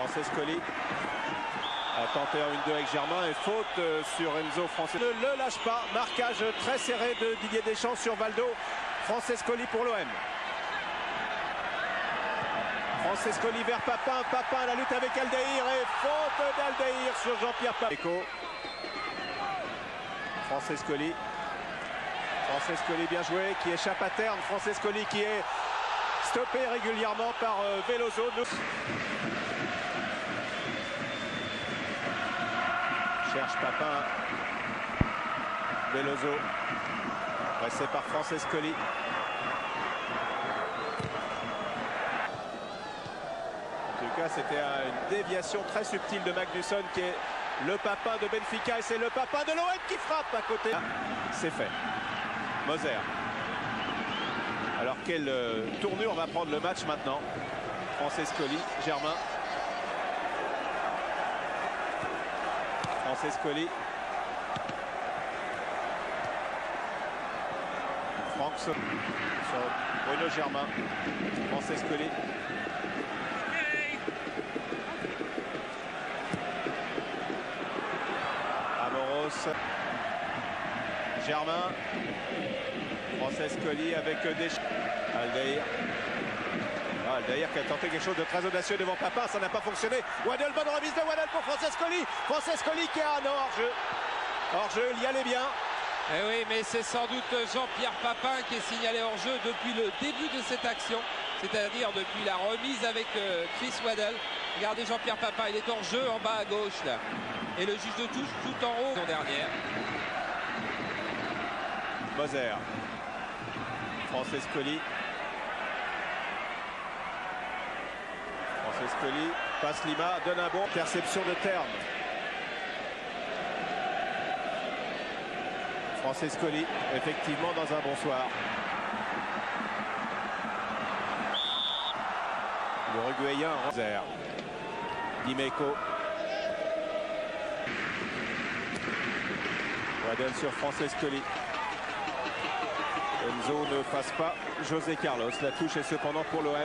Francescoli a tenté en 1-2 avec Germain et faute sur Enzo Francescoli. Ne le lâche pas, marquage très serré de Didier Deschamps sur Valdo. Francescoli pour l'OM. Francescoli vers Papin, Papin à la lutte avec Aldeir et faute d'Aldeir sur Jean-Pierre Papin. Francescoli. Francescoli bien joué, qui échappe à terme. Francescoli qui est stoppé régulièrement par Veloso. Cherche Papin. Veloso. Pressé par Francescoli. En tout cas, c'était une déviation très subtile de Magnusson qui est le Papin de Benfica et c'est le Papin de l'OM qui frappe à côté. C'est fait. Moser. Alors quelle tournure va prendre le match maintenant? Francescoli, Germain. Francescoli. Franckson sur Bruno Germain. Francescoli. Amoros. Germain. Francescoli avec Deschamps. Aldeir. Aldeir qui a tenté quelque chose de très audacieux devant Papin, ça n'a pas fonctionné. Waddle, bonne remise de Waddle pour Francescoli. Francescoli qui a un hors-jeu. Hors-jeu, il y allait bien. Eh oui, mais c'est sans doute Jean-Pierre Papin qui est signalé hors-jeu depuis le début de cette action, c'est-à-dire depuis la remise avec Chris Waddle. Regardez Jean-Pierre Papin, il est hors-jeu en bas à gauche là. Et le juge de touche tout en haut l'an dernière. Moser. Francescoli. Francescoli passe Lima, donne un bon. Interception de terme. Francescoli, effectivement dans un bon soir. L'Uruguayen Roser. Dimeco. Waddle sur Francescoli. Enzo ne passe pas. José Carlos. La touche est cependant pour l'OM.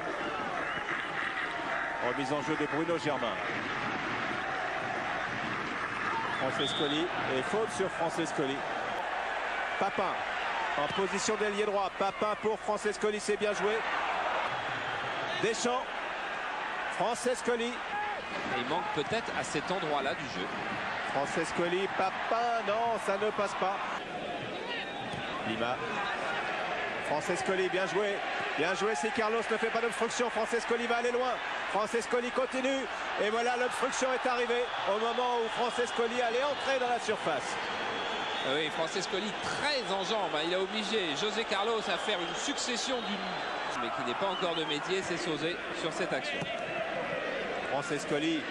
Remise en jeu de Bruno Germain. Francescoli et faute sur Francescoli. Papin en position d'ailier droit. Papin pour Francescoli, c'est bien joué. Deschamps. Francescoli. Et il manque peut-être à cet endroit-là du jeu. Francescoli, Papin, non, ça ne passe pas. Lima. Francescoli, bien joué. Bien joué si Carlos ne fait pas d'obstruction. Francescoli va aller loin. Francescoli continue. Et voilà, l'obstruction est arrivée au moment où Francescoli allait entrer dans la surface. Oui, Francescoli très en jambes. Il a obligé José Carlos à faire une succession d'une... mais qui n'est pas encore de métier, c'est Sosé sur cette action. Francescoli.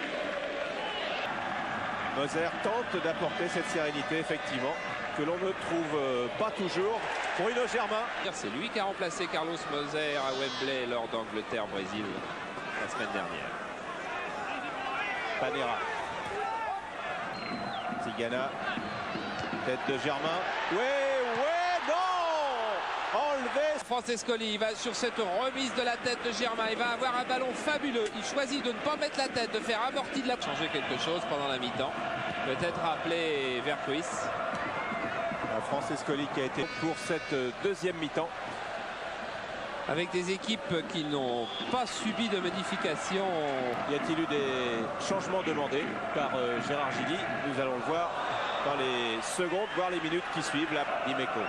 Moser tente d'apporter cette sérénité, effectivement, que l'on ne trouve pas toujours. Bruno Germain. C'est lui qui a remplacé Carlos Moser à Wembley lors d'Angleterre-Brésil la semaine dernière. Panera. Tigana. Tête de Germain. Ouais, non! Enlevé. Francescoli va sur cette remise de la tête de Germain. Il va avoir un ballon fabuleux. Il choisit de ne pas mettre la tête, de faire amorti de la... Changer quelque chose pendant la mi-temps. Peut-être rappeler Vercruis. Francescoli qui a été pour cette deuxième mi-temps. Avec des équipes qui n'ont pas subi de modifications. Y a-t-il eu des changements demandés par Gérard Gilly? Nous allons le voir dans les secondes, voire les minutes qui suivent. La Dimeco.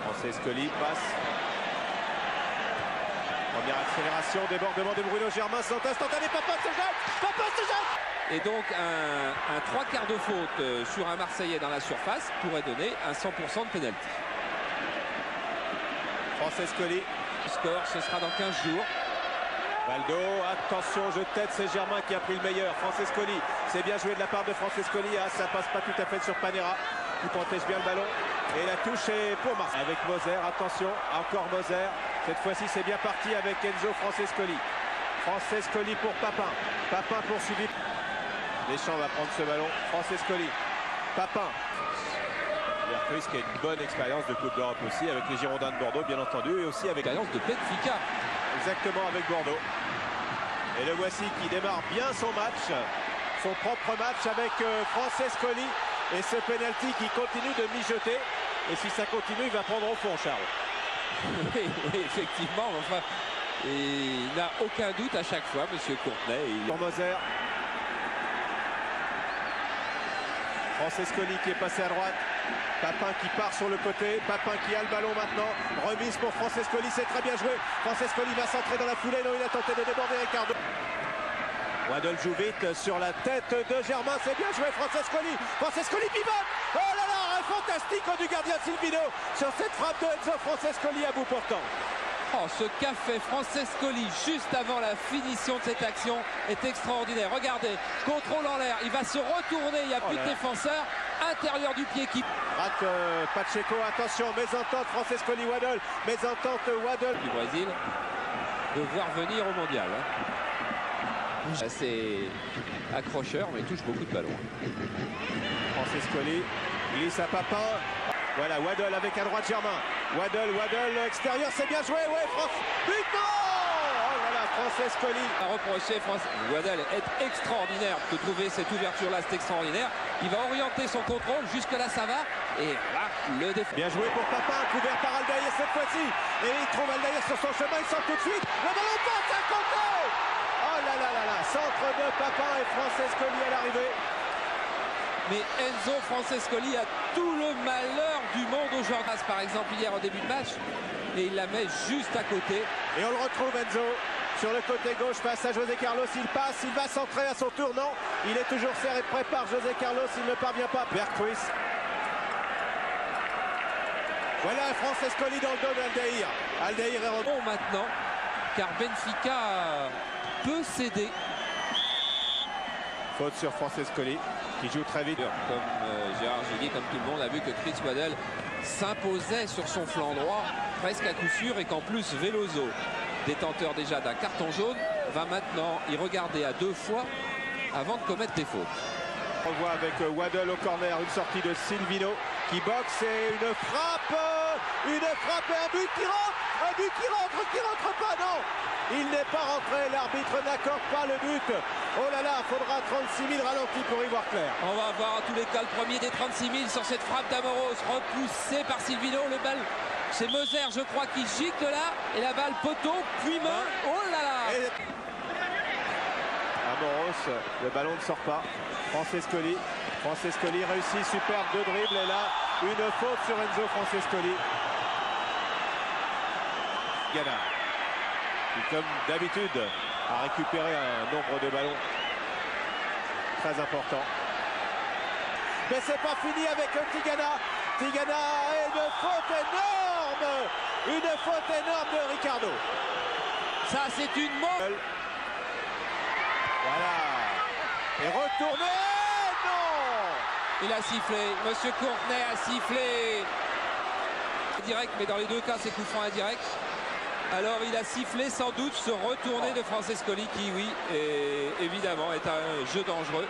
Francescoli passe. Première accélération, débordement de Bruno Germain, c'est instantané, Papin se jette. Papin se jette. Et donc un 3/4 de faute sur un Marseillais dans la surface pourrait donner un 100% de pénalty. Francescoli. Le score, ce sera dans 15 jours. Valdo, attention, jeu de tête, c'est Germain qui a pris le meilleur. Francescoli, c'est bien joué de la part de Francescoli. Ah, ça passe pas tout à fait sur Panera, qui protège bien le ballon. Et la touche est pour Marseille. Avec Moser, attention, encore Moser. Cette fois-ci, c'est bien parti avec Enzo Francescoli. Francescoli pour Papin. Papin poursuivi. Deschamps va prendre ce ballon. Francescoli. Papin. Vercruis qui a une bonne expérience de Coupe d'Europe aussi avec les Girondins de Bordeaux, bien entendu, et aussi avec l'expérience de Benfica. Exactement, avec Bordeaux. Et le voici qui démarre bien son match, son propre match avec Francescoli. Et ce penalty qui continue de mijoter. Et si ça continue, il va prendre au fond, Charles. Oui, effectivement. Enfin, il n'a aucun doute à chaque fois, monsieur Courtenay. Pour Moser. Francescoli qui est passé à droite. Papin qui part sur le côté. Papin qui a le ballon maintenant. Remise pour Francescoli, c'est très bien joué. Francescoli va centrer dans la foulée. Non, il a tenté de déborder Ricardo. Waddle joue vite sur la tête de Germain. C'est bien joué Francescoli. Francescoli pivote. Oh là là, un fantastique du gardien Silvino sur cette frappe de Enzo Francescoli à bout portant. Oh, ce qu'a fait Francescoli juste avant la finition de cette action est extraordinaire. Regardez, contrôle en l'air, il va se retourner, il n'y a plus de défenseur, intérieur du pied qui... Rate Pacheco, attention, mésentente Francescoli-Waddle, mésentente Waddle. Du Brésil de voir venir au mondial. C'est accrocheur, mais il touche beaucoup de ballons. Francescoli glisse à Papin. Voilà, Waddle avec à droite Germain. Waddle, extérieur, c'est bien joué. Ouais, France. But, non! Oh là là, Francescoli. À reprocher, Waddle est extraordinaire. De trouver cette ouverture-là, c'est extraordinaire. Il va orienter son contrôle. Jusque-là, ça va. Et là, le défense. Bien joué pour Papin, couvert par Aldaïr cette fois-ci. Et il trouve Aldaïr sur son chemin, il sort tout de suite. Le ballon passe à côté. Oh là là là là, centre de Papin et Francescoli à l'arrivée. Mais Enzo Francescoli a tout le malheur du monde aujourd'hui. Par exemple, hier au début de match. Et il la met juste à côté. Et on le retrouve Enzo sur le côté gauche face à José Carlos. Il passe, il va centrer à son tour. Non, il est toujours serré, prépare José Carlos. Il ne parvient pas. Berghuis. Voilà Francescoli dans le dos d'Aldaïr. Aldaïr est bon maintenant, car Benfica peut céder. Faute sur Francescoli qui joue très vite. Comme Gérard Gillier, comme tout le monde a vu que Chris Waddle s'imposait sur son flanc droit presque à coup sûr, et qu'en plus Veloso, détenteur déjà d'un carton jaune, va maintenant y regarder à 2 fois avant de commettre des fautes. On voit avec Waddle au corner, une sortie de Silvino qui boxe et une frappe et un but qui rentre pas, non, il n'est pas rentré, l'arbitre n'accorde pas le but. Oh là là, faudra 36 000 ralentis pour y voir clair. On va voir en tous les cas le premier des 36 000 sur cette frappe d'Amoros, repoussé par Silvino. Le balle, c'est Moser, je crois, qui gicle là, et la balle poteau, puis main. Oh là là. Amoros, le ballon ne sort pas. Francescoli réussit, superbe de dribble, et là une faute sur Enzo Francescoli. Tigana, qui comme d'habitude a récupéré un nombre de ballons très important. Mais c'est pas fini avec Tigana. Tigana, une faute énorme de Ricardo. Ça, c'est une mort. Voilà. Et retourné, non. Il a sifflé, monsieur Courtenay a sifflé. Direct, mais dans les deux cas, c'est coup franc indirect. Alors il a sifflé sans doute ce retourné de Francescoli qui, oui, évidemment, est un jeu dangereux.